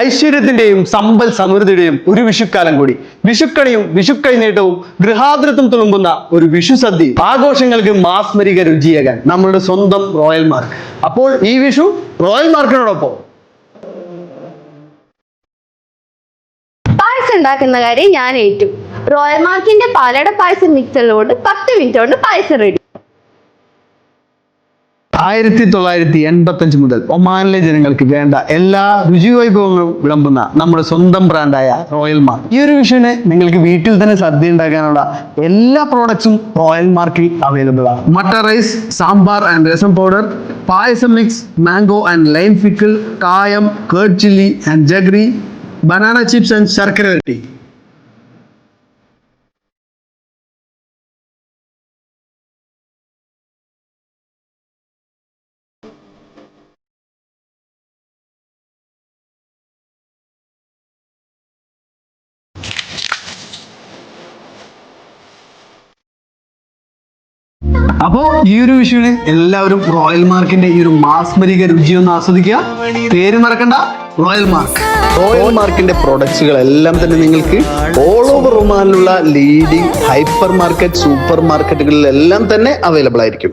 ഐശ്വര്യത്തിന്റെയും സമ്പൽ സമൃദ്ധിയുടെയും ഒരു വിഷുക്കാലം കൂടി. വിഷുക്കണിയും വിഷുക്കൈനീട്ടവും ഗൃഹാതുരത്വം തുളുമ്പുന്ന ഒരു വിഷു സദ്യ ആഘോഷങ്ങൾക്ക് മാസ്മരിക രുചിയേകാൻ നമ്മളുടെ സ്വന്തം റോയൽ മാർക്ക്. അപ്പോൾ ഈ വിഷു റോയൽ മാർക്കിനോടൊപ്പം പായസം ഉണ്ടാക്കുന്ന കാര്യം ഞാൻ ഏറ്റു. റോയൽ മാർക്കിന്റെ പാലട പായസം മിക്സറിലോട്ട് 10 മിനിറ്റ് കൊണ്ട് പായസം റെഡി. 1985 മുതൽ ഒമാനിലെ ജനങ്ങൾക്ക് വേണ്ട എല്ലാ രുചിവൈഭവങ്ങളും വിളമ്പുന്ന നമ്മുടെ സ്വന്തം ബ്രാൻഡായ റോയൽ മാർക്ക്. ഈ ഒരു വിഷുവിന് നിങ്ങൾക്ക് വീട്ടിൽ തന്നെ സദ്യ ഉണ്ടാക്കാനുള്ള എല്ലാ പ്രോഡക്ട്സും റോയൽ മാർക്കിൽ അവൈലബിൾ ആണ്. Matta rice, sambar and rasam powder, payasam mix, mango and lime pickle, kayam, curd chilli and jaggery, banana chips and sharkara varatti. അപ്പോ ഈ ഒരു വിഷുവിന് എല്ലാവരും റോയൽ മാർക്കിന്റെ ഈ ഒരു മാസ്മരിക രുചി ഒന്ന് ആസ്വദിക്കുക. പേര് മറക്കണ്ട, റോയൽ മാർക്ക്. റോയൽ മാർക്കിന്റെ പ്രൊഡക്ട്സുകൾ എല്ലാം തന്നെ നിങ്ങൾക്ക് ഓൾ ഓവർ ഒമാനിലുള്ള ലീഡിംഗ് ഹൈപ്പർ മാർക്കറ്റ്, സൂപ്പർ മാർക്കറ്റുകളിലെല്ലാം തന്നെ അവൈലബിൾ ആയിരിക്കും.